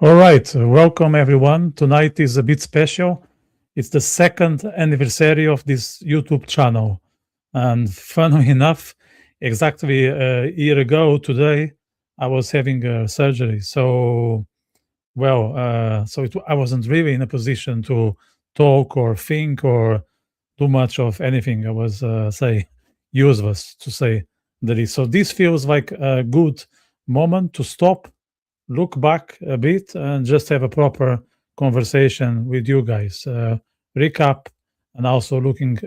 All right, welcome everyone. Tonight is a bit special. It's the second anniversary of this YouTube channel. And funnily enough, exactly a year ago today, I was having surgery. I wasn't really in a position to talk or think or do much of anything. I was, useless to say the least. So this feels like a good moment to stop, look back a bit, and just have a proper conversation with you guys, recap, and also looking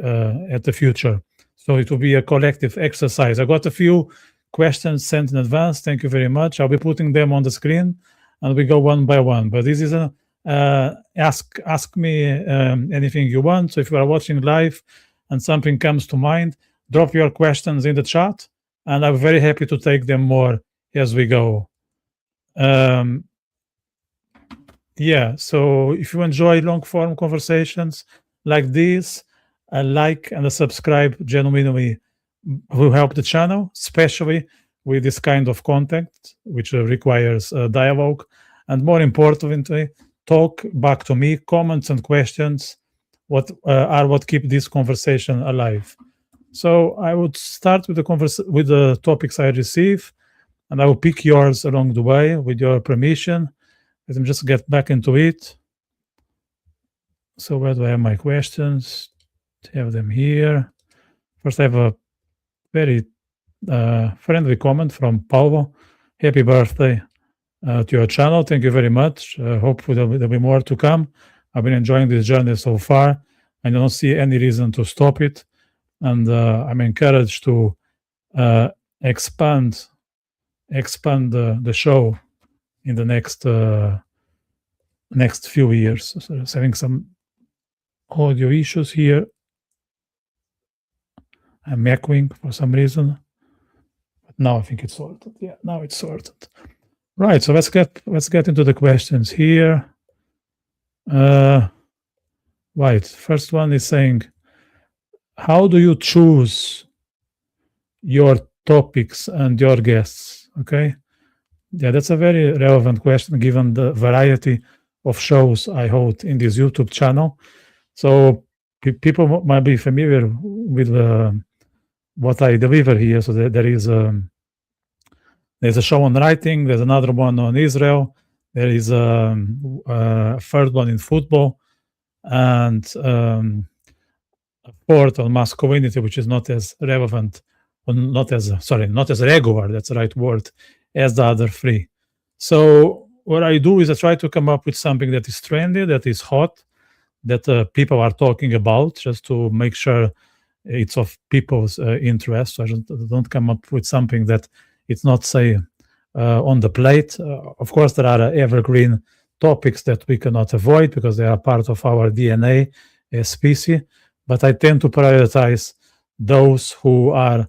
at the future. So it will be a collective exercise. I got a few questions sent in advance. Thank you very much. I'll be putting them on the screen, and we go one by one. But this is a ask me anything you want. So if you are watching live and something comes to mind, drop your questions in the chat, and I'm very happy to take them more as we go. So if you enjoy long form conversations like this, a like and a subscribe genuinely will help the channel, especially with this kind of content, which requires dialogue. And more importantly, talk back to me, comments and questions what keep this conversation alive. So I would start with the topics I receive, and I will pick yours along the way with your permission. Let me just get back into it. So where do I have my questions? I have them here. First, I have a very friendly comment from Paulo. Happy birthday to your channel. Thank you very much. Hopefully there'll be more to come. I've been enjoying this journey so far. I don't see any reason to stop it. And I'm encouraged to expand the show in the next few years. So I was having some audio issues here. I'm echoing for some reason, but now I think it's sorted. Yeah, now it's sorted. Right. So let's get into the questions here. Right. First one is saying, how do you choose your topics and your guests? Okay. Yeah, that's a very relevant question given the variety of shows I hold in this YouTube channel. So people might be familiar with what I deliver here. So there's a show on writing, there's another one on Israel, there is a third one in football, and a fourth on masculinity, which is not as relevant, or not as regular, that's the right word, as the other three. So what I do is I try to come up with something that is trendy, that is hot, that people are talking about, just to make sure it's of people's interest. So I don't come up with something that it's not, say, on the plate. Of course, there are evergreen topics that we cannot avoid because they are part of our DNA as species. But I tend to prioritize those who are,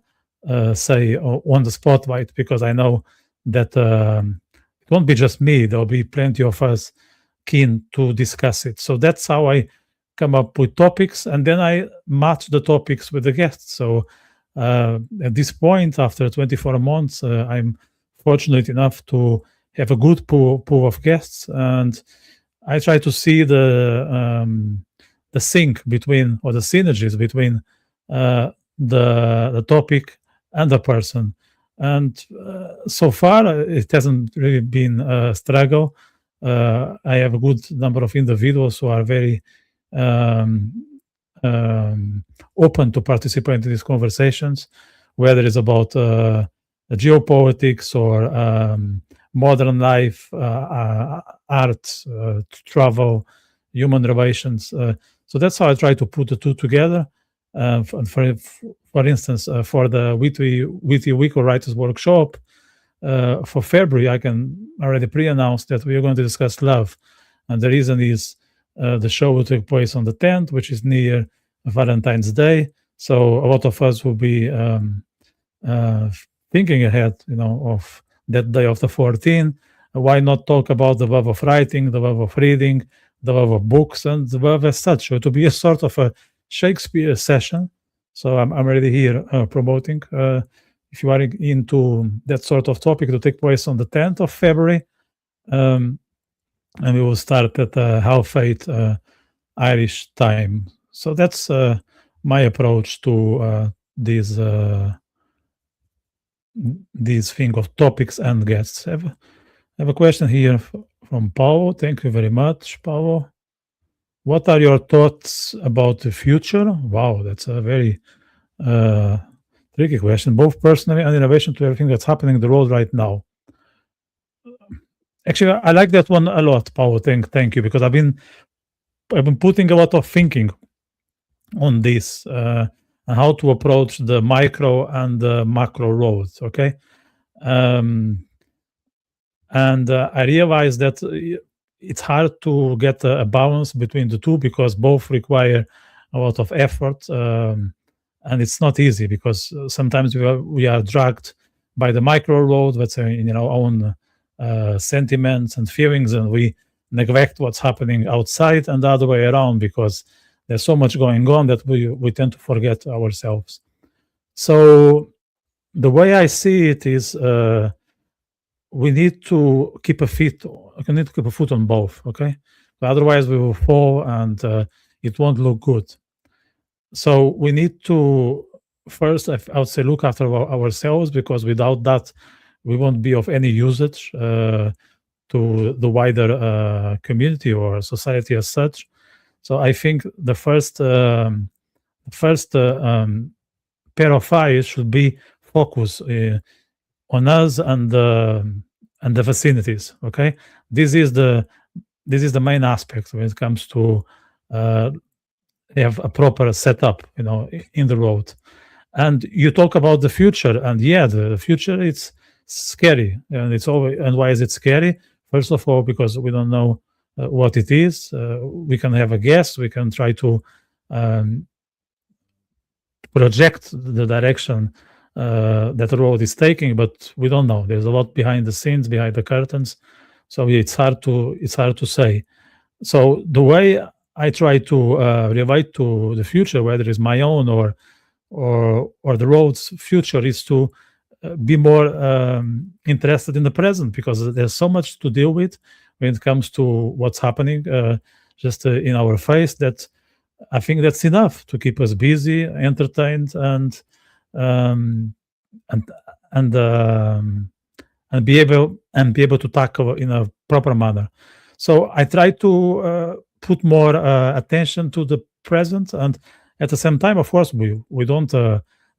on the spotlight, because I know that it won't be just me. There'll be plenty of us keen to discuss it. So that's how I come up with topics, and then I match the topics with the guests. So at this point, after 24 months, I'm fortunate enough to have a good pool of guests, and I try to see the sync between, or the synergies between the topic and the person. And so far, it hasn't really been a struggle. I have a good number of individuals who are very open to participate in these conversations, whether it's about geopolitics or modern life, art, travel, human relations. So that's how I try to put the two together. For instance, for the Witty Vitor Writers Workshop for February, I can already pre-announce that we are going to discuss love. And the reason is the show will take place on the 10th, which is near Valentine's Day. So a lot of us will be thinking ahead, of that day of the 14th. Why not talk about the love of writing, the love of reading, the love of books, and the love as such? So it will be a sort of a Shakespeare session. So I'm already here promoting. If you are into that sort of topic, to take place on the 10th of February. and we will start at 8:30 Irish time. So that's my approach to these thing of topics and guests. I have a question here from Paolo. Thank you very much, Paolo. What are your thoughts about the future? Wow, that's a very tricky question. Both personally and in relation to everything that's happening in the world right now. Actually, I like that one a lot, Paolo. Thank you, because I've been putting a lot of thinking on this and how to approach the micro and the macro roads. Okay, and I realized that it's hard to get a balance between the two because both require a lot of effort, and it's not easy because sometimes we are dragged by the micro road, let's say, in our own sentiments and feelings, and we neglect what's happening outside, and the other way around because there's so much going on that we tend to forget ourselves. So the way I see it is we need to keep a foot on both, okay? But otherwise we will fall and it won't look good. So we need to first, I would say, look after ourselves, because without that we won't be of any usage to the wider community or society as such. So I think the first pair of eyes should be focused on us and the vicinities. Okay, this is the main aspect when it comes to have a proper setup, in the road. And you talk about the future, and the future, it's scary, and it's always. And why is it scary? First of all, because we don't know what it is. We can have a guess. We can try to project the direction that the road is taking, but we don't know. There's a lot behind the scenes, behind the curtains, so it's hard to say. So the way I try to relate to the future, whether it's my own or the road's future, is to be more interested in the present, because there's so much to deal with when it comes to what's happening just in our face, that I think that's enough to keep us busy, entertained, and be able to tackle in a proper manner. So I try to put more attention to the present, and at the same time, of course, we don't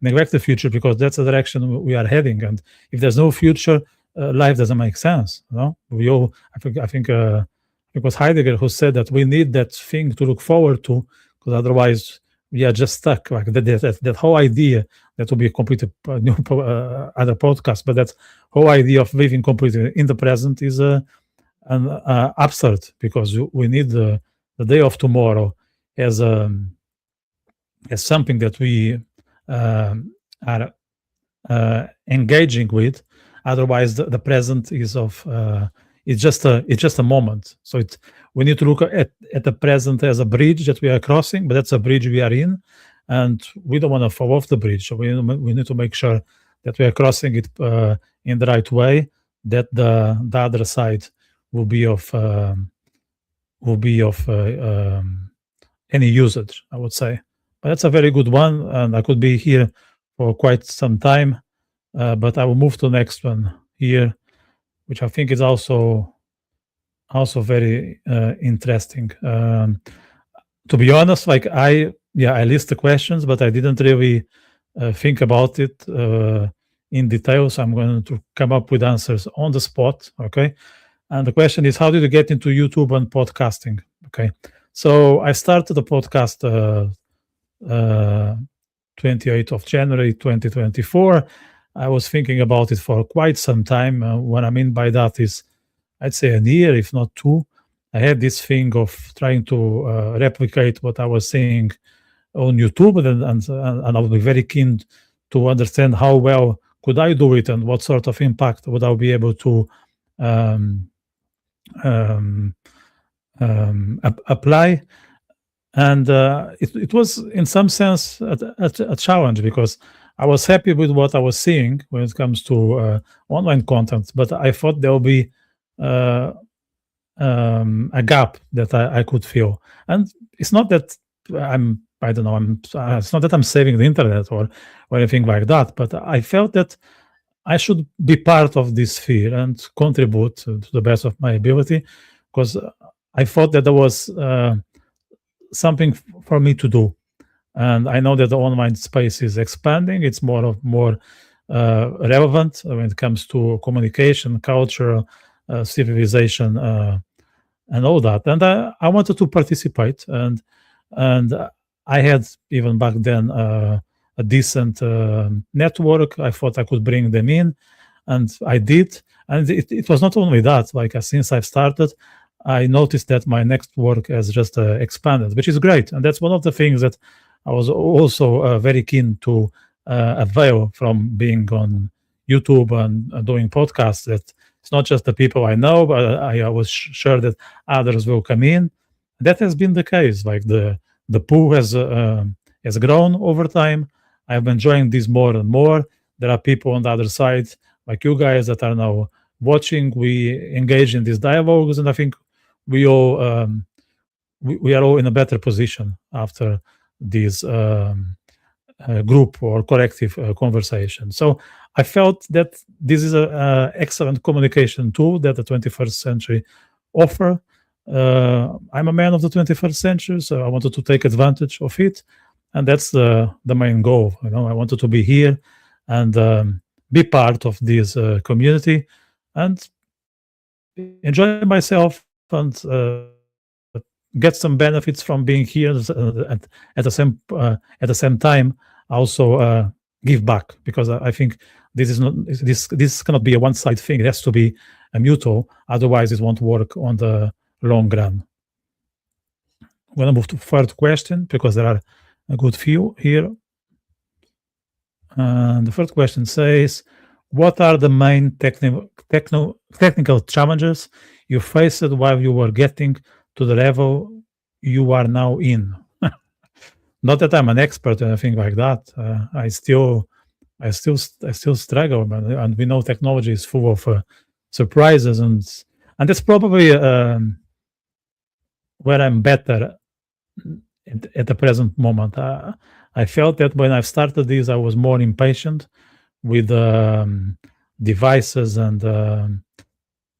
neglect the future, because that's the direction we are heading. And if there's no future, life doesn't make sense. We all. I think it was Heidegger who said that we need that thing to look forward to, because otherwise we are just stuck. Like that whole idea, that will be a completely new other podcast, but that whole idea of living completely in the present is absurd, because we need the day of tomorrow as something that we are engaging with. Otherwise, the present is it's just a moment. So we need to look at the present as a bridge that we are crossing, but that's a bridge we are in, and we don't want to fall off the bridge. So we need to make sure that we are crossing it in the right way, that the other side will be of any usage, I would say. But that's a very good one, and I could be here for quite some time. But I will move to the next one here, which I think is also very interesting. To be honest, like I list the questions, but I didn't really think about it in detail. So I'm going to come up with answers on the spot. Okay. And the question is, how did you get into YouTube and podcasting? Okay. So I started the podcast 28th of January 2024. I was thinking about it for quite some time. What I mean by that is, I'd say a year, if not two. I had this thing of trying to replicate what I was seeing on YouTube, and I would be very keen to understand how well could I do it, and what sort of impact would I be able to apply. And it was, in some sense, a challenge, because I was happy with what I was seeing when it comes to online content, but I thought there will be a a gap that I could feel. And it's not that I don't know, it's not that I'm saving the internet or anything like that, but I felt that I should be part of this sphere and contribute to the best of my ability, because I thought that there was something for me to do. And I know that the online space is expanding. It's more relevant when it comes to communication, culture, civilization, and all that. And I wanted to participate, and I had even back then a decent network. I thought I could bring them in, and I did. And it was not only that. Like since I've started, I noticed that my next work has just expanded, which is great. And that's one of the things that I was also very keen to avail from being on YouTube and doing podcasts. That it's not just the people I know, but I was sure that others will come in. That has been the case. Like the pool has grown over time. I've been enjoying this more and more. There are people on the other side, like you guys, that are now watching. We engage in these dialogues, and I think we all we are all in a better position after this group or collective conversation. So I felt that this is an excellent communication tool that the 21st century offer. I'm a man of the 21st century, so I wanted to take advantage of it, and that's the main goal. I wanted to be here and be part of this community and enjoy myself and get some benefits from being here, at the same time also give back, because I think this cannot be a one-side thing. It has to be a mutual, otherwise it won't work on the long run. I'm going to move to third question because there are a good few here. The first question says, what are the main technical challenges you faced while you were getting to the level you are now in? Not that I'm an expert or anything like that. I still struggle, and we know technology is full of surprises, and that's probably where I'm better at the present moment. I felt that when I started this, I was more impatient with devices and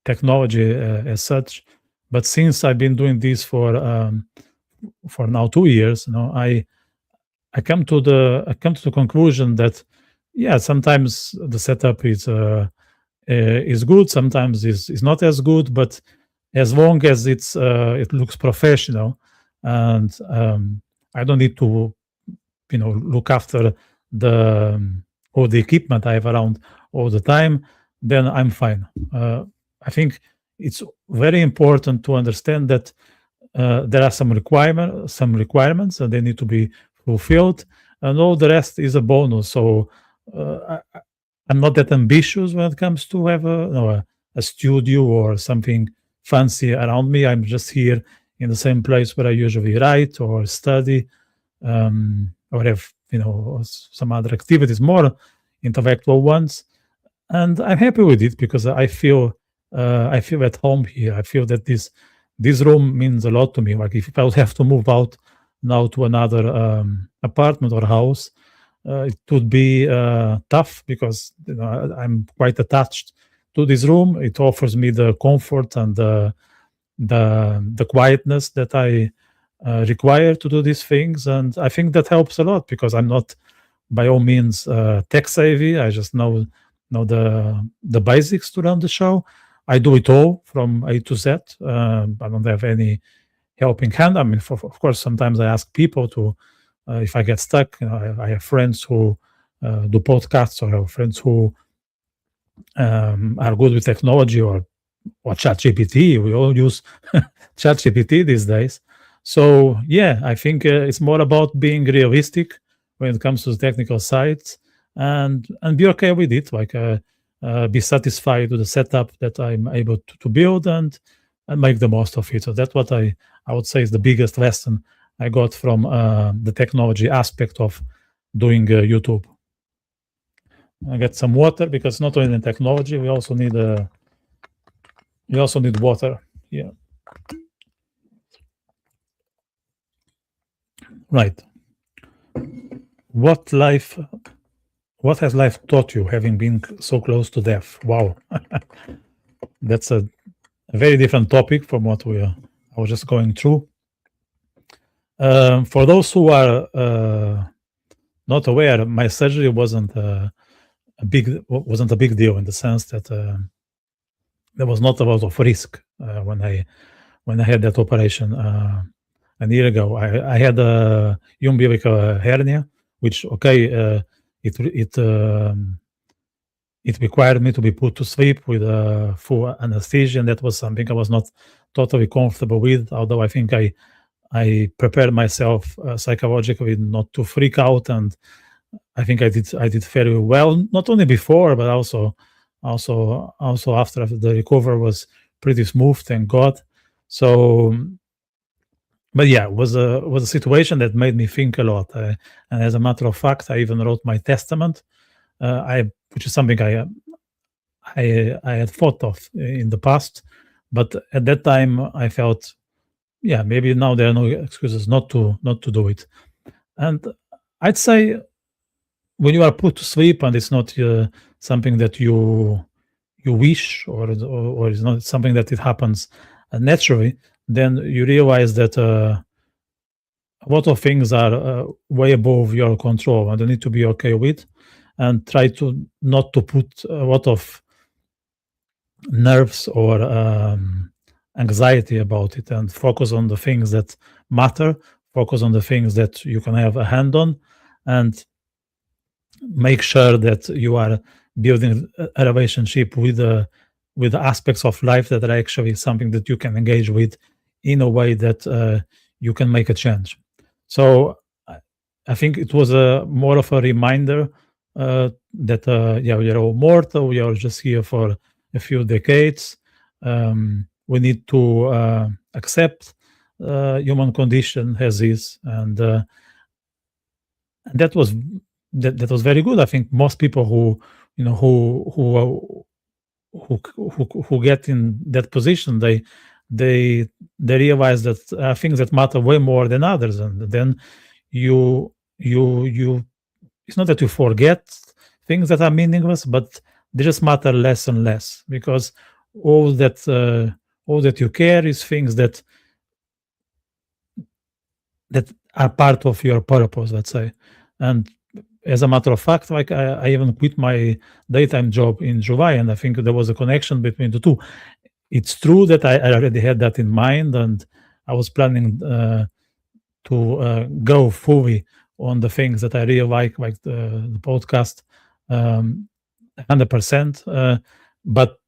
technology as such. But since I've been doing this for now 2 years, I come to the conclusion that sometimes the setup is good, sometimes is not as good, but as long as it looks professional, and I don't need to look after all the equipment I have around all the time, then I'm fine. I think it's very important to understand that there are some requirements, and they need to be fulfilled, and all the rest is a bonus. So I'm not that ambitious when it comes to have a studio or something fancy around me. I'm just here in the same place where I usually write or study, or have some other activities, more intellectual ones, and I'm happy with it because I feel at home here. I feel that this room means a lot to me. Like if I would have to move out now to another apartment or house, it would be tough, because I'm quite attached to this room. It offers me the comfort and the quietness that I require to do these things, and I think that helps a lot, because I'm not by all means tech savvy. I just know the basics to run the show. I do it all from A to Z. I don't have any helping hand. I mean, of course, sometimes I ask people to, if I get stuck. I have friends who do podcasts, or I have friends who are good with technology, or ChatGPT. We all use ChatGPT these days. So I think it's more about being realistic when it comes to the technical sides, and be okay with it. Like be satisfied with the setup that I'm able to build, and make the most of it. So that's what I would say is the biggest lesson I got from the technology aspect of doing YouTube. I get some water, because not only in technology, we also need water. Yeah. Right. What life? What has life taught you, having been so close to death? Wow, that's a very different topic from what I was just going through. For those who are not aware, my surgery wasn't a big deal, in the sense that there was not a lot of risk when I had that operation a year ago. I had a umbilical hernia, which it required me to be put to sleep with full anesthesia, and that was something I was not totally comfortable with. Although I think I prepared myself psychologically not to freak out, and I think I did very well. Not only before, but also after the recovery was pretty smooth, thank God. So, but yeah, it was a situation that made me think a lot. And as a matter of fact, I even wrote my testament. Which is something I had thought of in the past, but at that time I felt, yeah, maybe now there are no excuses not to do it. And I'd say when you are put to sleep and it's not something that you wish, or it's not something that it happens naturally, then you realize that a lot of things are way above your control, and you need to be okay with, and try to not to put a lot of nerves or anxiety about it, and focus on the things that matter, focus on the things that you can have a hand on, and make sure that you are building a relationship with the aspects of life that are actually something that you can engage with in a way that you can make a change. So I think it was a more of a reminder that yeah, we are all mortal. We are just here for a few decades. We need to accept human condition as is, and that was that was very good. I think most people who you know who get in that position, they realize that things that matter way more than others, and then you it's not that you forget things that are meaningless, but they just matter less and less, because all that all that you care is things that are part of your purpose, let's say. And as a matter of fact, like I even quit my daytime job in July, and I think there was a connection between the two. It's true that I already had that in mind, and I was planning to go fully on the things that I really like the podcast, 100%. But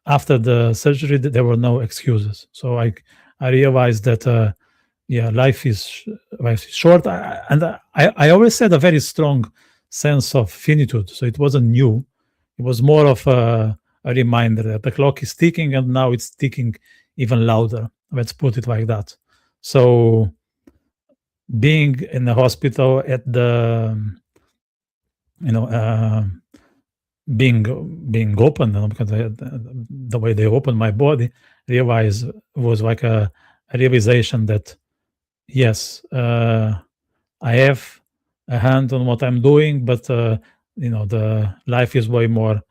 after the surgery, there were no excuses. So I realized that yeah, life is short, and I always had a very strong sense of finitude. So it wasn't new; it was more of a reminder that the clock is ticking, and now it's ticking even louder. Let's put it like that. So being in the hospital at the you know being open, because the way they opened my body, realize was like a realization that yes, I have a hand on what I'm doing, but the life is way more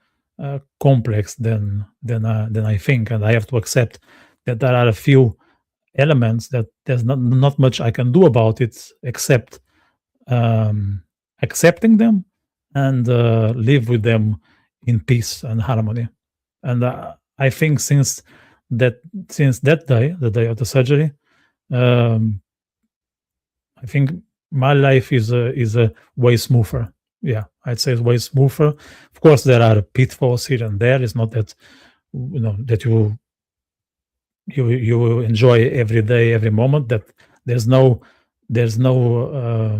complex than I think, and I have to accept that there are a few elements that there's not much I can do about it, except accepting them and live with them in peace and harmony. And I think since that day, the day of the surgery, um, I think my life is a way smoother. Yeah, I'd say it's way smoother. Of course, there are pitfalls here and there. It's not that that you will enjoy every day, every moment. That there's no there's no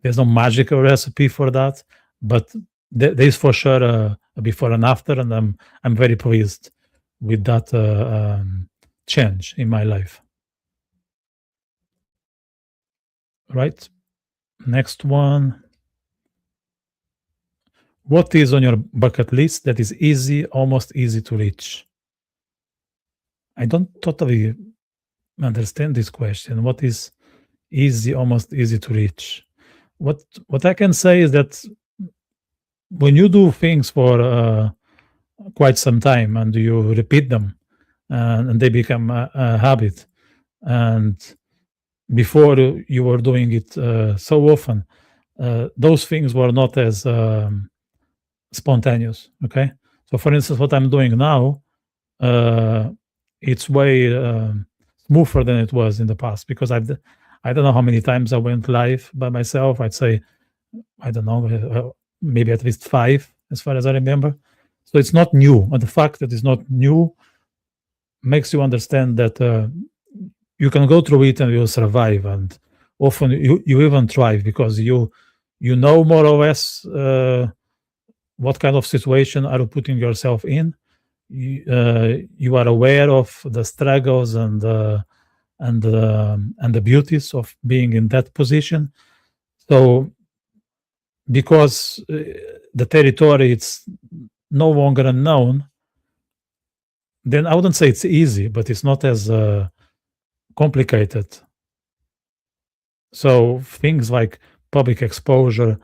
there's no magical recipe for that. But there is for sure a before and after, and I'm very pleased with that change in my life. Right. Next one. What is on your bucket list that is easy, almost easy to reach? I don't totally understand this question. What is easy, almost easy to reach? What I can say is that when you do things for quite some time and you repeat them, and they become a habit, and before you were doing it so often, those things were not as spontaneous. Okay, so for instance, what I'm doing now, it's way smoother than it was in the past, because I don't know how many times I went live by myself. I'd say, I don't know, maybe at least 5, as far as I remember. So it's not new, and the fact that it's not new makes you understand that you can go through it and you'll survive, and often you even thrive, because you know more or less what kind of situation are you putting yourself in. You are aware of the struggles and the beauties of being in that position. So because the territory, it's no longer unknown, then I wouldn't say it's easy, but it's not as complicated. So things like public exposure,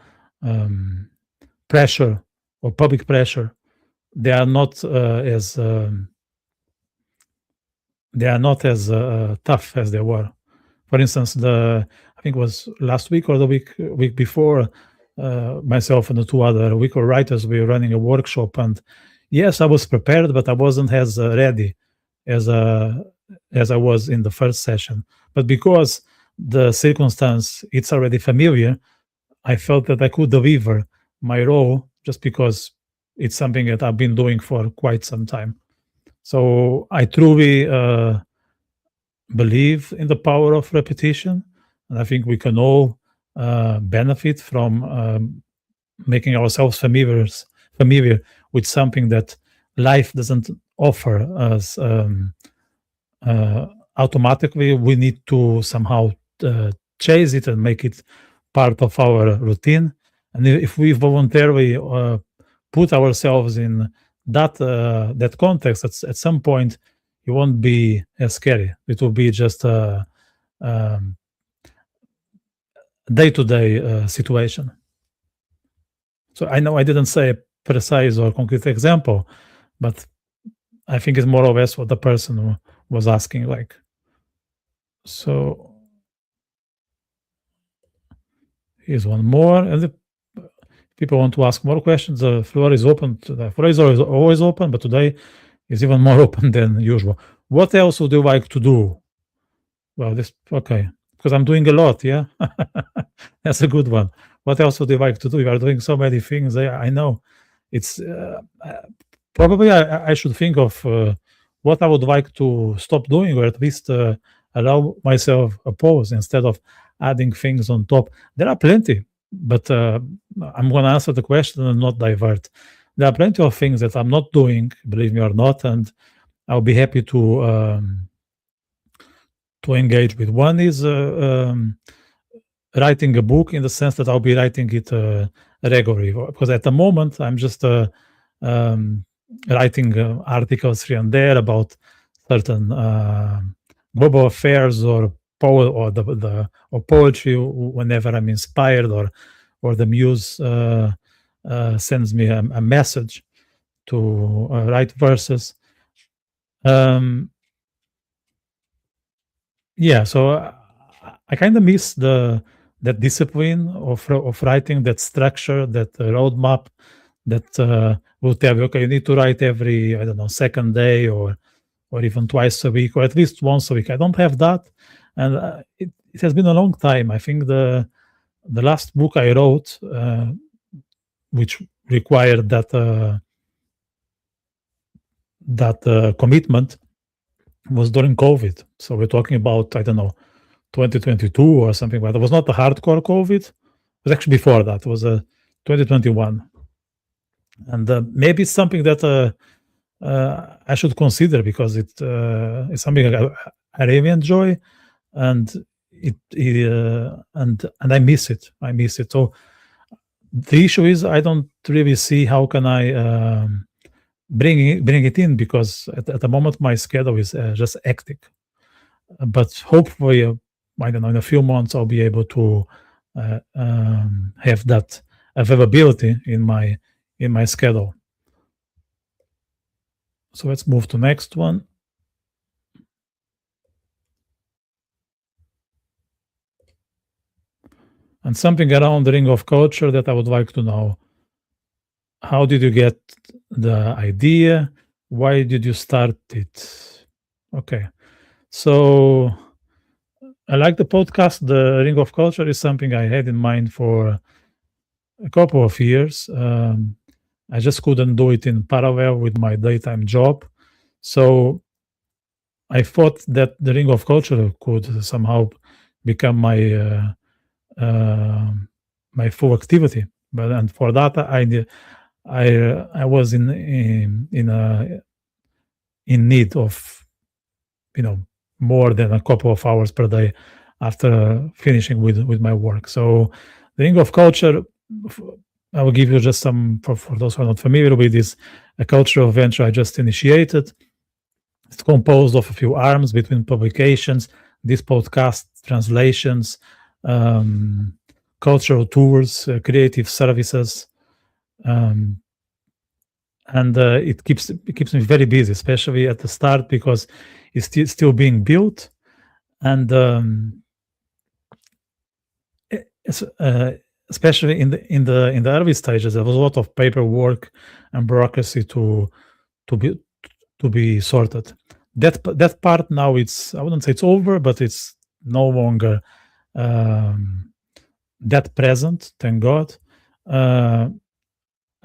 pressure, or public pressure, they are not as tough as they were. For instance, I think it was last week or the week before, myself and the 2 other weekly writers, we were running a workshop, and yes, I was prepared, but I wasn't as ready as I was in the first session. But because the circumstance, it's already familiar, I felt that I could deliver my role, just because it's something that I've been doing for quite some time. So I truly believe in the power of repetition, and I think we can all benefit from making ourselves familiar with something that life doesn't offer us automatically. We need to somehow chase it and make it part of our routine. And if we voluntarily put ourselves in that context, at some point, it won't be as scary. It will be just a day-to-day situation. So I know I didn't say a precise or concrete example, but I think it's more or less what the person was asking like. So here's one more, and if people want to ask more questions, the floor is open. The floor is always open, but today is even more open than usual. What else would you like to do? Well, okay, because I'm doing a lot, yeah? That's a good one. What else would you like to do? You are doing so many things. I know. It's probably I should think of what I would like to stop doing, or at least allow myself a pause instead of adding things on top. There are plenty, but I'm going to answer the question and not divert. There are plenty of things that I'm not doing, believe me or not, and I'll be happy to engage with. One is writing a book, in the sense that I'll be writing it regularly, because at the moment I'm just writing articles here and there about certain global affairs, or poetry whenever I'm inspired, or the muse sends me a message to write verses. Yeah, so I kind of miss that discipline of writing, that structure, that roadmap that will tell you, okay, you need to write every, I don't know, second day, or even twice a week, or at least once a week. I don't have that, and it has been a long time. I think the last book I wrote, which required that commitment, was during COVID. So we're talking about, I don't know, 2022 or something like that. It was not the hardcore COVID. It was actually before that. It was 2021. And maybe it's something that I should consider, because it's something I really enjoy, and and I miss it. I miss it. So the issue is, I don't really see how can I bring it in, because at the moment my schedule is just hectic. but hopefully, I don't know, in a few months I'll be able to have that availability in my schedule. So let's move to next one. And something around the ring of culture that I would like to know. How did you get the idea? Why did you start it? Okay. So I like the podcast. The Ring of Culture is something I had in mind for a couple of years. I just couldn't do it in parallel with my daytime job. So I thought that the Ring of Culture could somehow become my full activity. But and for that, I was in need of more than a couple of hours per day after finishing with my work. So the Ring of Culture, I will give you just some for those who are not familiar with this, a cultural venture I just initiated. It's composed of a few arms between publications, this podcast, translations, cultural tours, creative services, and it keeps me very busy, especially at the start because it's still being built, and especially in the early stages, there was a lot of paperwork and bureaucracy to be sorted. That part now, I wouldn't say it's over, but it's no longer that present, thank God.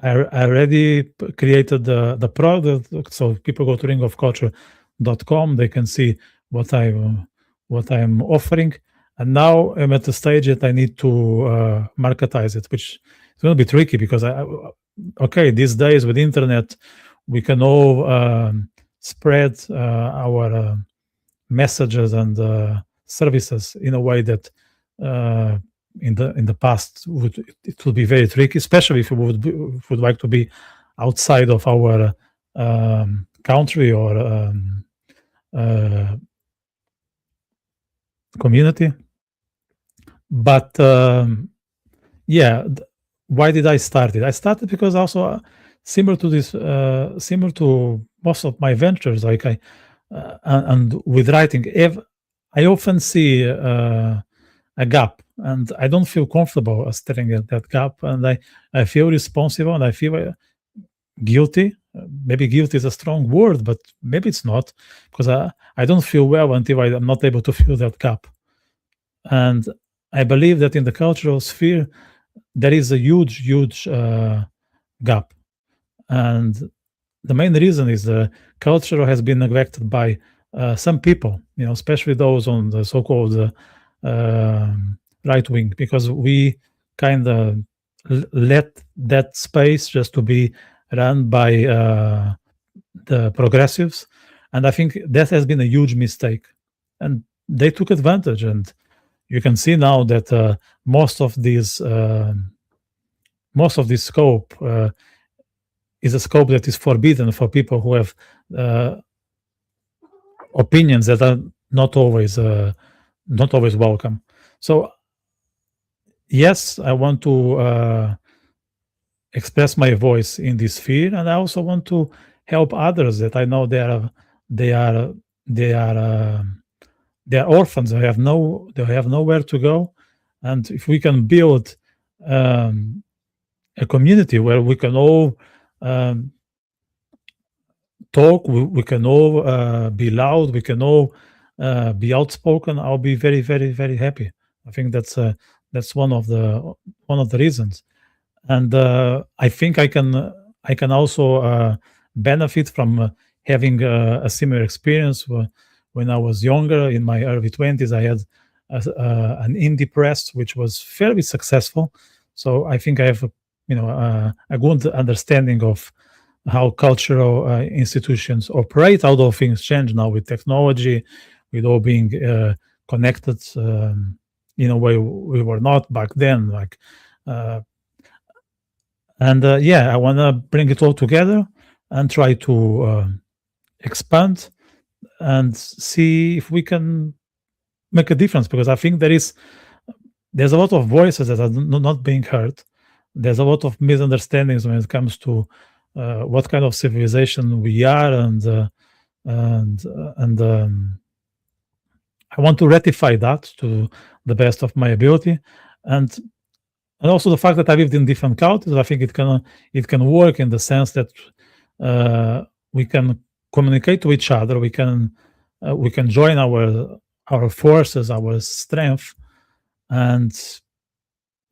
I already created the product, so people go to ringofculture.com, they can see what I'm offering, and now I'm at the stage that I need to marketize it, which is going to be tricky because these days with internet we can all spread our messages and services in a way that in the past it would be very tricky, especially if you would like to be outside of our country or community. But why did I start it? I started because also similar to most of my ventures, like and with writing, I often see a gap, and I don't feel comfortable staring at that gap, and I feel responsible, and I feel guilty. Maybe guilt is a strong word, but maybe it's not, because I don't feel well until I'm not able to fill that gap. And I believe that in the cultural sphere, there is a huge gap. And the main reason is the culture has been neglected by some people, especially those on the so-called right wing, because we kind of let that space just to be run by the progressives, and I think that has been a huge mistake, and they took advantage. And you can see now that most of this scope is a scope that is forbidden for people who have opinions that are not always welcome. So yes, I want to express my voice in this sphere, and I also want to help others that I know they are orphans. They have nowhere to go, and if we can build a community where we can all talk, we can all be loud, we can all be outspoken, I'll be very, very, very happy. I think that's one of the reasons, and I think I can also benefit from having a similar experience. When I was younger, in my early 20s, I had an indie press which was fairly successful. So I think I have a good understanding of how cultural institutions operate, although things change now with technology, with all being connected in a way we were not back then. I want to bring it all together and try to expand and see if we can make a difference, because I think there's a lot of voices that are not being heard. There's a lot of misunderstandings when it comes to what kind of civilization we are, and I want to rectify that to the best of my ability, and also the fact that I lived in different cultures. I think it can work in the sense that we can communicate to each other. We can join our forces, our strength, and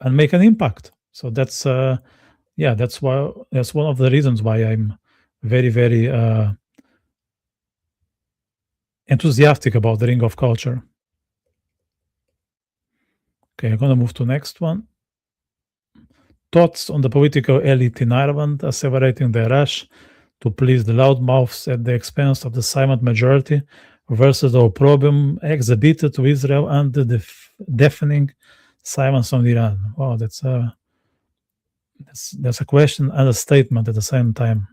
make an impact. So that's that's one of the reasons why I'm very, very enthusiastic about the Ring of Culture. Okay, I'm going to move to next one. Thoughts on the political elite in Ireland asseverating their rush to please the loudmouths at the expense of the silent majority versus the problem exhibited to Israel and the deafening silence on Iran. Wow, that's a question and a statement at the same time.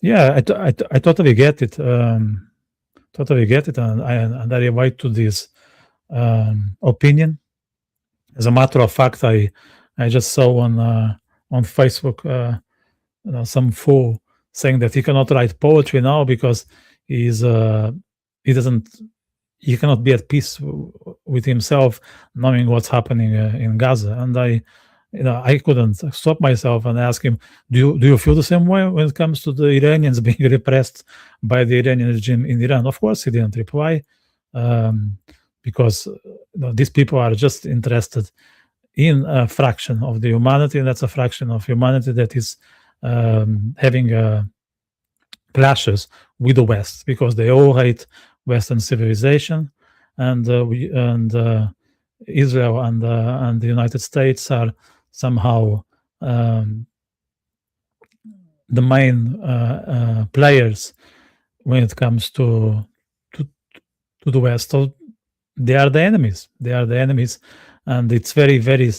Yeah, I totally get it. Totally get it, and I invite to this opinion. As a matter of fact, I just saw on Facebook some fool saying that he cannot write poetry now because he cannot be at peace with himself, knowing what's happening in Gaza. And I couldn't stop myself and ask him, do you feel the same way when it comes to the Iranians being repressed by the Iranian regime in Iran? Of course, he didn't reply, because these people are just interested in a fraction of the humanity, and that's a fraction of humanity that is having clashes with the West, because they all hate Western civilization, and Israel and the United States are somehow the main players when it comes to the West. So they are the enemies. They are the enemies, and it's very, very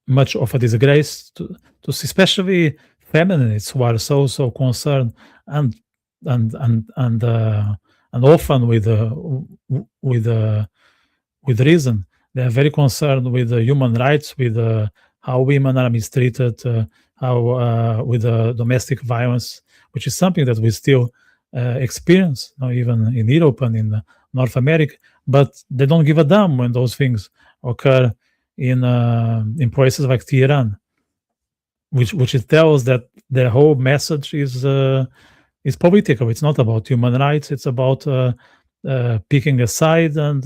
much of a disgrace to see, especially feminists who are so concerned and often with reason. They are very concerned with human rights, with how women are mistreated, how with domestic violence, which is something that we still experience, even in Europe and in North America. But they don't give a damn when those things occur in places like Tehran, which it tells that their whole message is political. It's not about human rights. It's about picking a side and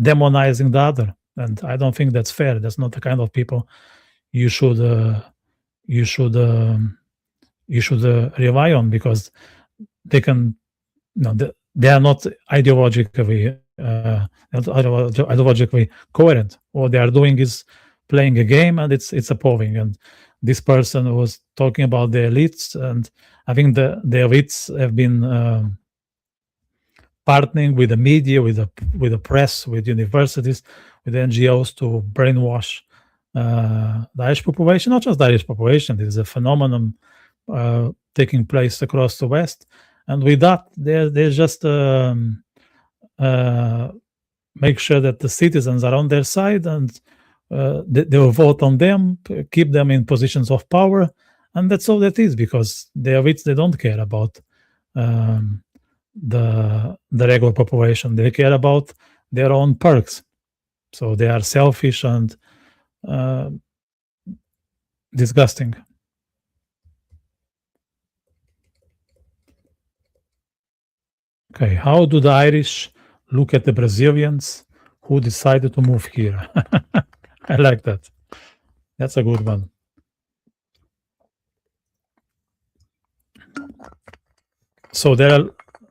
demonizing the other. And I don't think that's fair. That's not the kind of people you should rely on, because they can, they are not ideologically coherent. What they are doing is playing a game, and it's appalling. And this person was talking about the elites, and I think the elites have been partnering with the media, with the press, with universities, with NGOs to brainwash the Irish population. Not just the Irish population. This is a phenomenon taking place across the West, and with that, they just make sure that the citizens are on their side, and they will vote on them, keep them in positions of power, and that's all that is, because the elites, they don't care about the regular population. They care about their own perks. So they are selfish and disgusting. Okay, how do the Irish look at the Brazilians who decided to move here? I like that. That's a good one. So there are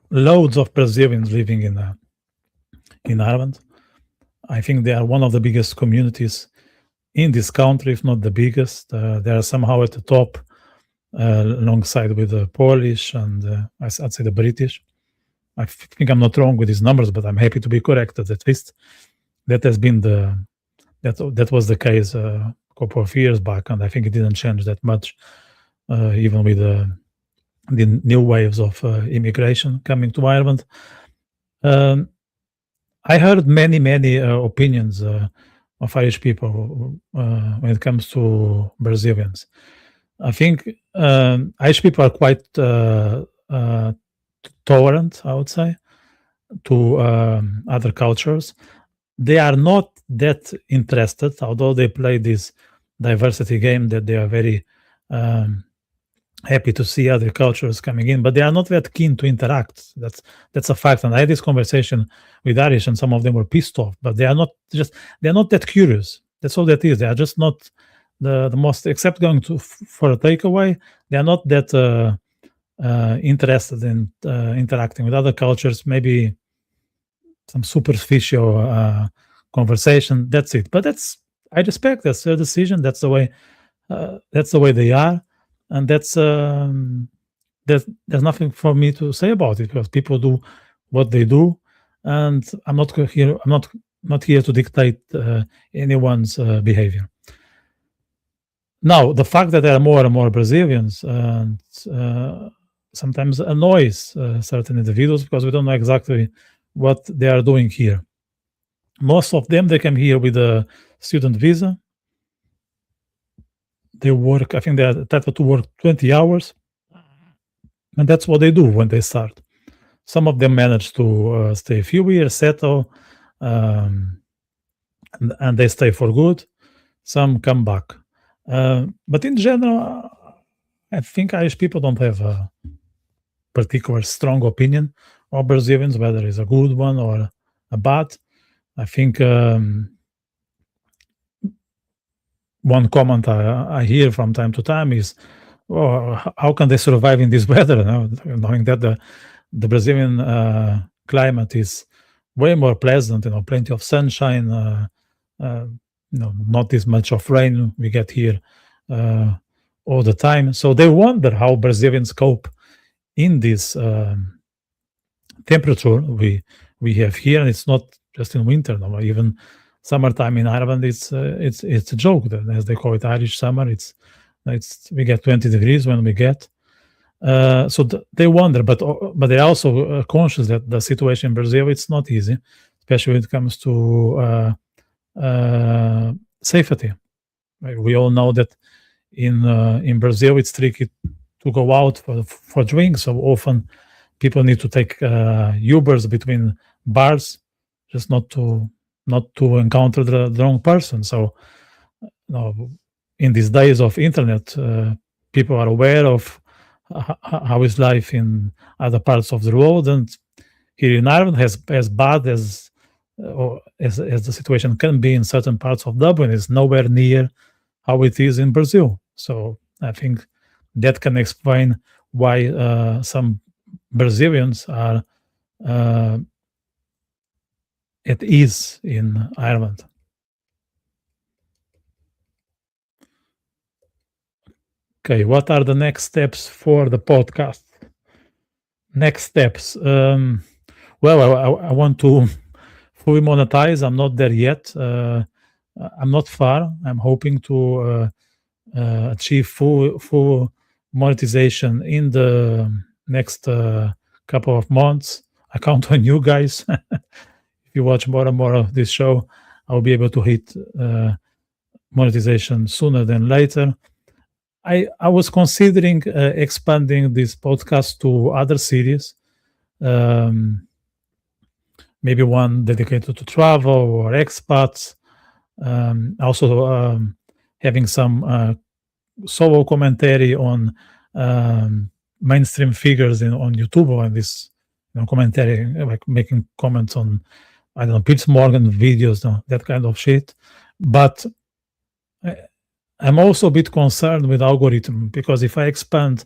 loads of Brazilians living in Ireland. I think they are one of the biggest communities in this country, if not the biggest. They are somehow at the top, alongside with the Polish and I'd say the British. I think I'm not wrong with these numbers, but I'm happy to be corrected. At least that has been that was the case a couple of years back, and I think it didn't change that much, even with the new waves of immigration coming to Ireland. I heard many opinions of Irish people when it comes to Brazilians. I think Irish people are quite tolerant, I would say, to other cultures. They are not that interested, although they play this diversity game, that they are very happy to see other cultures coming in, but they are not that keen to interact. That's a fact. And I had this conversation with Irish, and some of them were pissed off, but they're not that curious. That's all that is. They are just not the most, except going to for a takeaway. They are not that interested in interacting with other cultures. Maybe some superficial conversation. That's it. But I respect. That's their decision. That's the way. That's the way they are, and there's nothing for me to say about it, because people do what they do, and I'm not here. I'm not here to dictate anyone's behavior. Now, the fact that there are more and more Brazilians and sometimes annoys certain individuals, because we don't know exactly what they are doing here. Most of them, they come here with a student visa. They work, I think they are entitled to work 20 hours. And that's what they do when they start. Some of them manage to stay a few years, settle, and they stay for good. Some come back. But in general, I think Irish people don't have a particular strong opinion of Brazilians, whether it's a good one or a bad. I think one comment I hear from time to time is, "Oh, how can they survive in this weather?" Knowing that the Brazilian climate is way more pleasant, plenty of sunshine, not this much of rain we get here all the time. So they wonder how Brazilians cope in this temperature we have here, and it's not just in winter. No, even summertime in Ireland, it's a joke, as they call it, Irish summer. It's we get 20 degrees when we get. So they wonder, but they're also conscious that the situation in Brazil, it's not easy, especially when it comes to safety. Right? We all know that in Brazil it's tricky to go out for drinks. So often people need to take Ubers between bars, just not to encounter the wrong person. So in these days of internet, people are aware of how is life in other parts of the world, and here in Ireland, as bad as the situation can be in certain parts of Dublin, is nowhere near how it is in Brazil. So I think that can explain why some Brazilians are at ease in Ireland. Okay, what are the next steps for the podcast? Next steps. Well, I want to fully monetize. I'm not there yet. I'm not far. I'm hoping to achieve full monetization in the next couple of months. I count on you guys. If you watch more and more of this show, I'll be able to hit monetization sooner than later. I was considering expanding this podcast to other series, maybe one dedicated to travel or expats. Also having some solo commentary on mainstream figures on YouTube, and this commentary, like making comments on, I don't know, Piers Morgan videos, that kind of shit. But I'm also a bit concerned with algorithm, because if I expand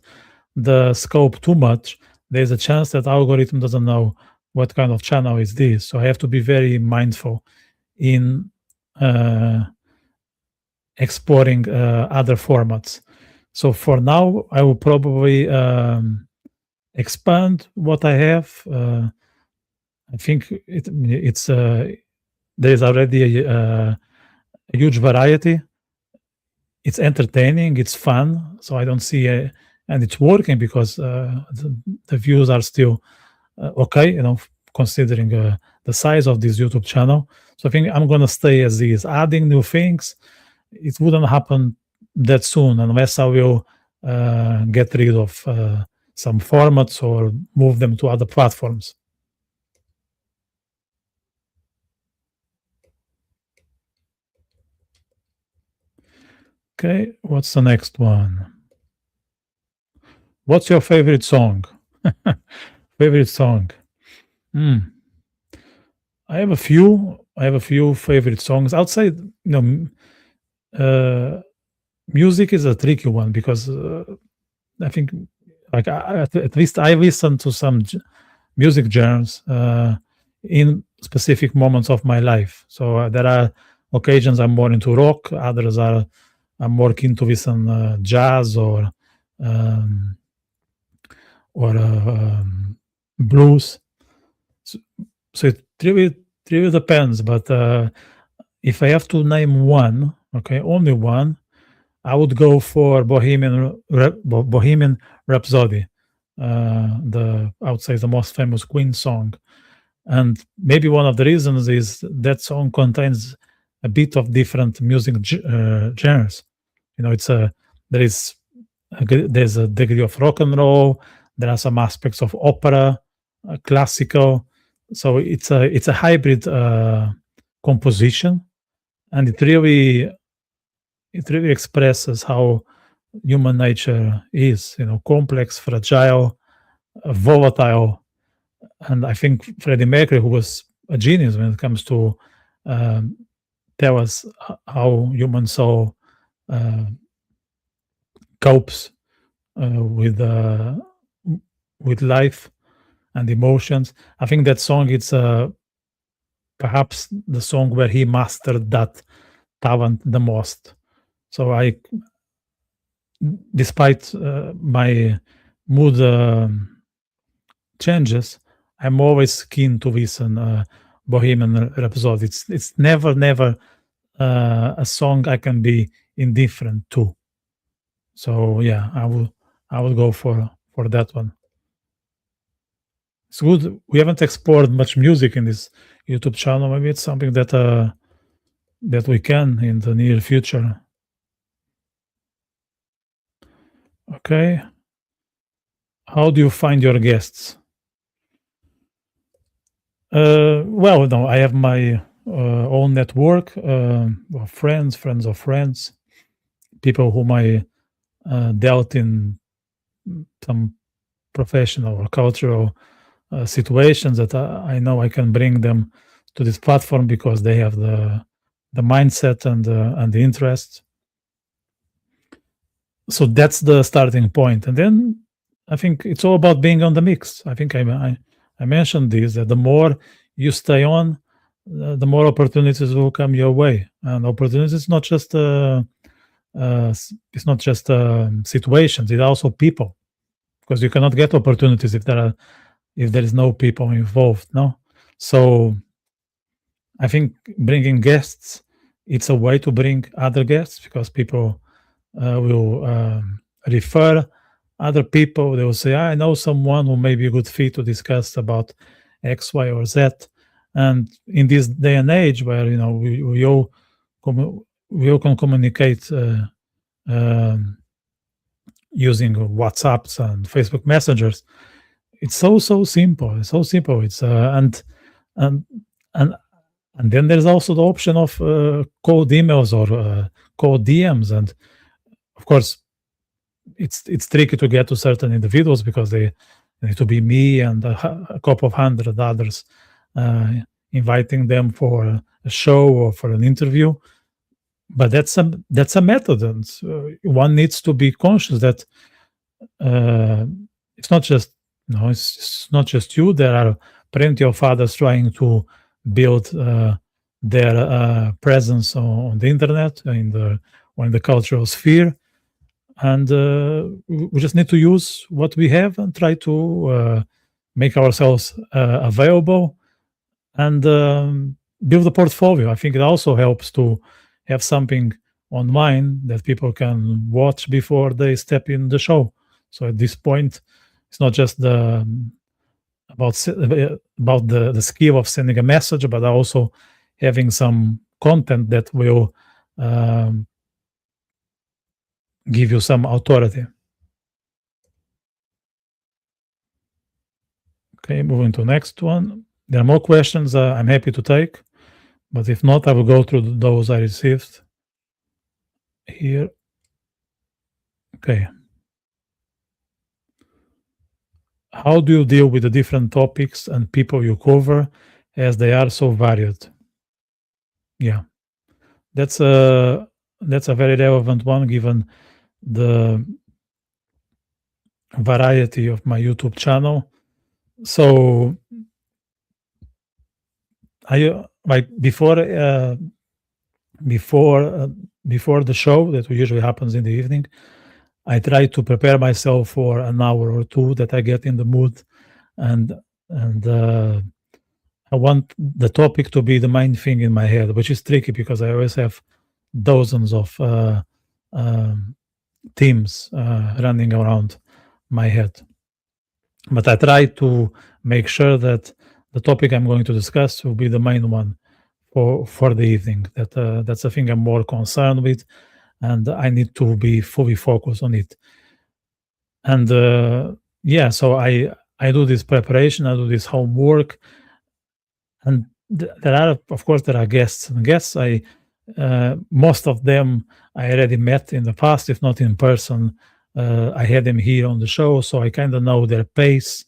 the scope too much, there's a chance that algorithm doesn't know what kind of channel is this. So I have to be very mindful in exploring other formats. So for now, I will probably expand what I have. I think it's there is already a huge variety. It's entertaining, it's fun, so I don't see and it's working because the views are still okay, considering the size of this YouTube channel. So I think I'm gonna stay as is. Adding new things, it wouldn't happen that soon unless I will get rid of some formats or move them to other platforms. Okay, what's the next one? What's your favorite song? Favorite song? I have a few. I have a few favorite songs outside. Music is a tricky one because I think, like, at least I listen to some music genres in specific moments of my life. So there are occasions I'm more into rock. Others are I'm more keen to listen jazz or blues. So it really depends. But if I have to name one, okay, only one, I would go for Bohemian Rhapsody, I would say the most famous Queen song. And maybe one of the reasons is that song contains a bit of different music genres. There's a degree of rock and roll. There are some aspects of opera, classical. So it's a hybrid composition, and it really expresses how human nature is. Complex, fragile, volatile. And I think Freddie Mercury, who was a genius when it comes to tell us how human soul copes with life and emotions. I think that song is perhaps the song where he mastered that talent the most. So despite my mood changes, I'm always keen to listen Bohemian Rhapsody. It's never a song I can be indifferent to. So yeah, I will go for that one. It's good. We haven't explored much music in this YouTube channel. Maybe it's something that we can in the near future. Okay. How do you find your guests? Well, no, I have my own network of friends of friends, people whom I dealt in some professional or cultural situations that I know I can bring them to this platform because they have the mindset and the interest. So that's the starting point, and then I think it's all about being on the mix. I think I mentioned this, that the more you stay on, the more opportunities will come your way. And opportunities is not just it's not just situations; it's also people, because you cannot get opportunities if there is no people involved. No, so I think bringing guests, it's a way to bring other guests, because people will refer other people. They will say, I know someone who may be a good fit to discuss about X, Y, or Z. And in this day and age where we all can communicate using WhatsApps and Facebook messengers, it's so simple. It's so simple. It's and then there's also the option of cold emails or cold DMs, and of course it's tricky to get to certain individuals because they need to be me and a couple of hundred others inviting them for a show or for an interview. But that's a method, and one needs to be conscious that it's not just it's not just you. There are plenty of others trying to build their presence on the internet, in the cultural sphere, and we just need to use what we have and try to make ourselves available and build a portfolio. I think it also helps to have something online that people can watch before they step in the show. So at this point, it's not just about the skill of sending a message, but also having some content that will give you some authority. Okay, moving to next one. There are more questions I'm happy to take, but if not, I will go through those I received here. Okay. How do you deal with the different topics and people you cover as they are so varied? Yeah, that's a very relevant one given the variety of my YouTube channel. So I like before the show that usually happens in the evening, I try to prepare myself for an hour or two that I get in the mood, and I want the topic to be the main thing in my head, which is tricky because I always have dozens of themes running around my head. But I try to make sure that the topic I'm going to discuss will be the main one for the evening. That's the thing I'm more concerned with, and I need to be fully focused on it. And so I do this preparation, I do this homework, and there are guests. And guests, most of them I already met in the past, if not in person. I had them here on the show, so I kind of know their pace,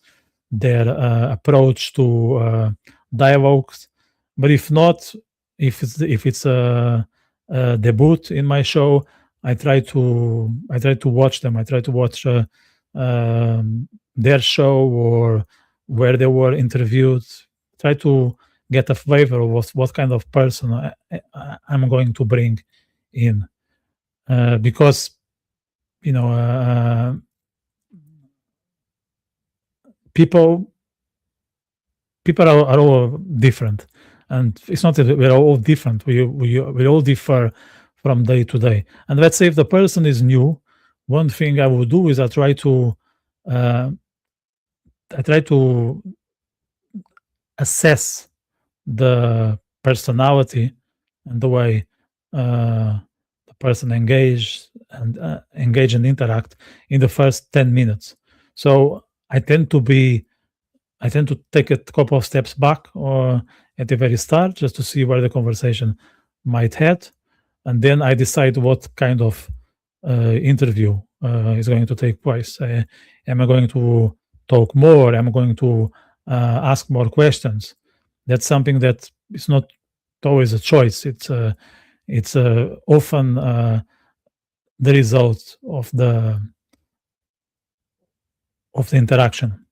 their approach to dialogues. But if not, if it's a debut in my show, I try to watch them. I try to watch their show or where they were interviewed. Try to get a flavor of what kind of person I'm going to bring in, because people are all different, and it's not that we're all different. We all differ from day to day. And let's say if the person is new, one thing I will do is I try to assess the personality and the way the person engage and interact in the first 10 minutes. So I tend to take a couple of steps back or at the very start just to see where the conversation might head, and then I decide what kind of interview is going to take place. Am I going to talk more? Am I going to ask more questions? That's something that is not always a choice. It's often the result of the interaction.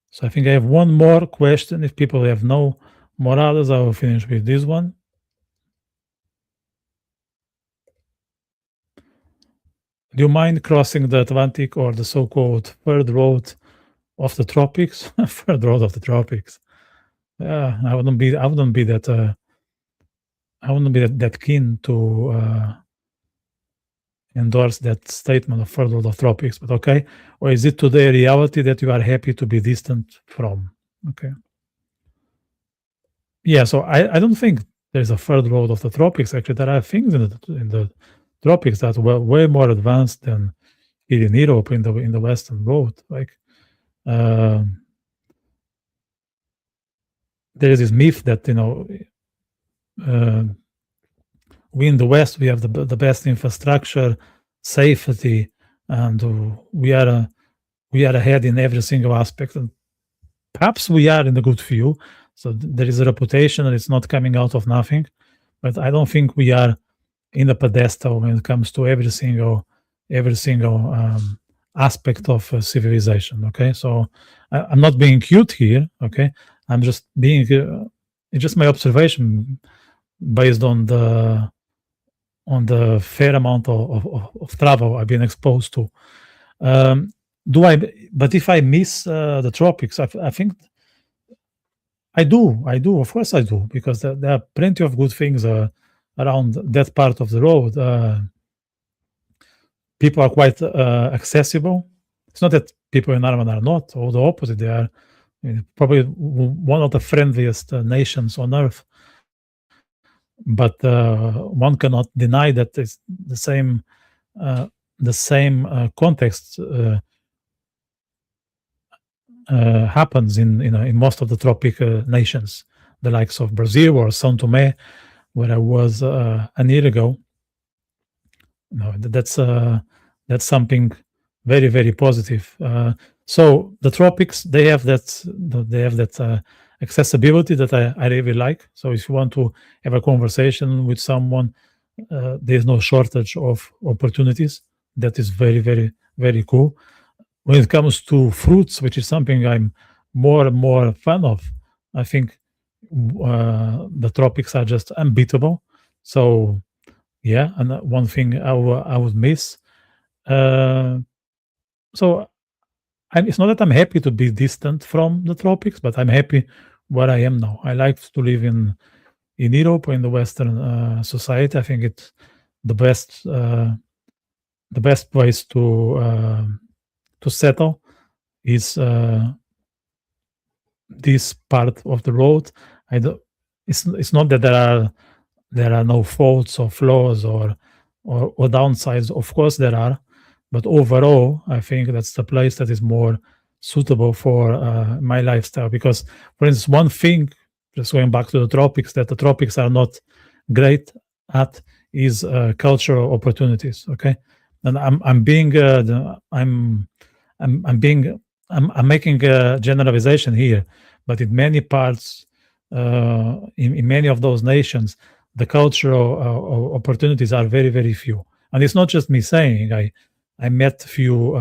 So I think I have one more question. If people have no more others, I will finish with this one. Do you mind crossing the Atlantic or the so-called third road of the tropics? Third road of the tropics. I wouldn't be that keen to endorse that statement of third world of tropics, but okay. Or is it today a reality that you are happy to be distant from? Okay. Yeah, so I don't think there's a third world of the tropics. Actually, there are things in the tropics that were way more advanced than here in Europe in the Western world. Like there is this myth that we in the West, we have the best infrastructure, safety, and we are ahead in every single aspect. And perhaps we are in a good view. So there is a reputation, and it's not coming out of nothing. But I don't think we are in the pedestal when it comes to every single aspect of civilization. Okay, so I'm not being cute here. Okay, I'm just being. It's just my observation based on the fair amount of travel I've been exposed to. But if I miss the tropics, I think I do. Of course I do, because there are plenty of good things around that part of the road. people are quite accessible. It's not that people in Ireland are not, or the opposite. They are probably one of the friendliest nations on earth. But one cannot deny that it's the same context happens in most of the tropic nations, the likes of Brazil or São Tomé, where I was a year ago. No, that's something very, very positive. So the tropics, they have that accessibility that I really like. So if you want to have a conversation with someone, there's no shortage of opportunities. That is very, very, very cool. When it comes to fruits, which is something I'm more and more fan of, I think the tropics are just unbeatable. So yeah, and one thing I would miss. So it's not that I'm happy to be distant from the tropics, but I'm happy where I am now. I like to live in Europe or in the Western society. I think it's the best place to settle is this part of the road. It's not that there are no faults or flaws or downsides. Of course there are, but overall, I think that's the place that is more suitable for my lifestyle. Because, for instance, one thing, just going back to the tropics, that the tropics are not great at is cultural opportunities. Okay, and I'm making a generalization here, but in many parts, in many of those nations, the cultural opportunities are very, very few. And it's not just me saying. I met a few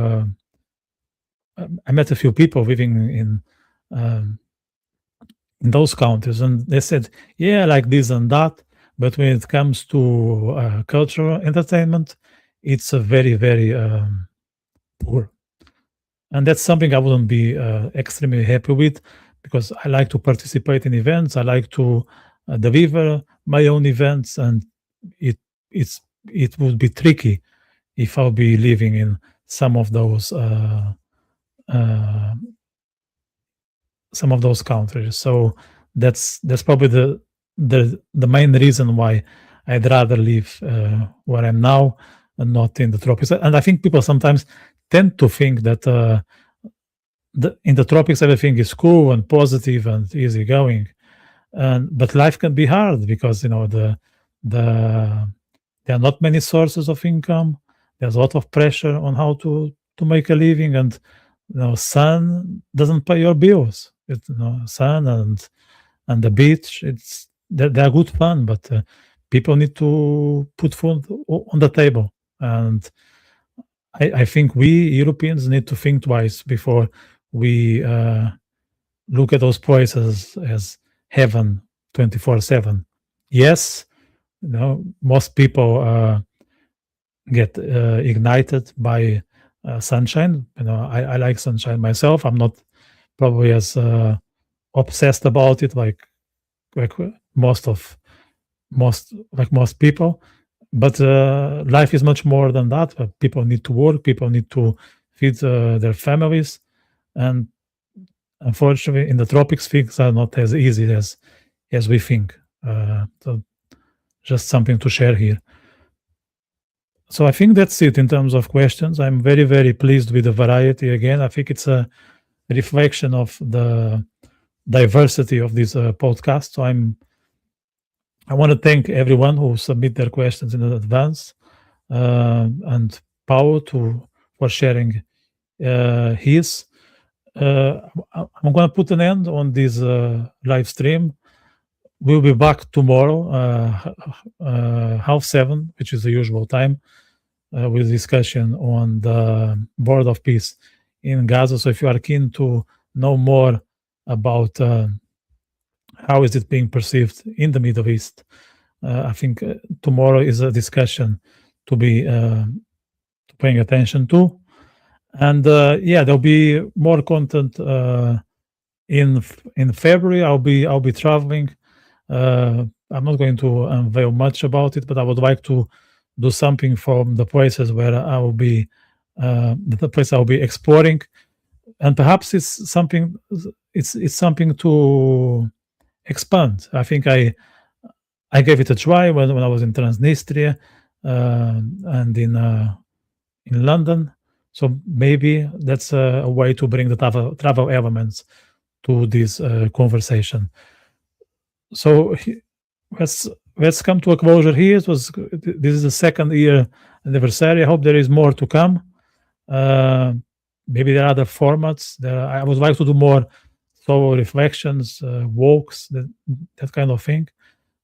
people living in those countries, and they said, yeah, like this and that, but when it comes to cultural entertainment, it's a very, very poor. And that's something I wouldn't be extremely happy with, because I like to participate in events. I like to deliver my own events, and it would be tricky if I'll be living in some of those countries. So that's probably the main reason why I'd rather live where I'm now and not in the tropics. And I think people sometimes tend to think that in the tropics everything is cool and positive and easygoing, but life can be hard because there are not many sources of income. There's a lot of pressure on how to make a living, and sun doesn't pay your bills. Sun and the beach, they're good fun, but people need to put food on the table, and I think we Europeans need to think twice before we look at those places as heaven 24/7. Yes, most people get ignited by sunshine. I like sunshine myself. I'm not probably as obsessed about it like most people, but life is much more than that. People need to work. People need to feed their families, and unfortunately, in the tropics, things are not as easy as we think. So just something to share here. So I think that's it in terms of questions. I'm very, very pleased with the variety. Again, I think it's a reflection of the diversity of this podcast. So I want to thank everyone who submit their questions in advance, and Paulo for sharing his. I'm going to put an end on this live stream. We'll be back tomorrow, 7:30, which is the usual time, with discussion on the Board of Peace in Gaza. So if you are keen to know more about how is it being perceived in the Middle East, I think tomorrow is a discussion to be paying attention to. And there'll be more content in February. I'll be traveling. I'm not going to unveil much about it, but I would like to do something from the places where I will be, the place I will be exploring, and perhaps it's something to expand. I think I gave it a try when I was in Transnistria and in London. So maybe that's a way to bring the travel elements to this conversation. So let's come to a closure here. This is the second year anniversary. I hope there is more to come. Maybe there are other formats. I would like to do more solo reflections, walks, that kind of thing.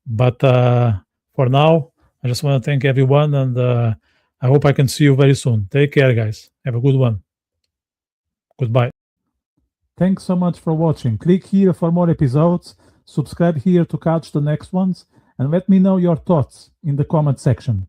But for now, I just want to thank everyone, and I hope I can see you very soon. Take care, guys. Have a good one. Goodbye. Thanks so much for watching. Click here for more episodes. Subscribe here to catch the next ones, and let me know your thoughts in the comment section.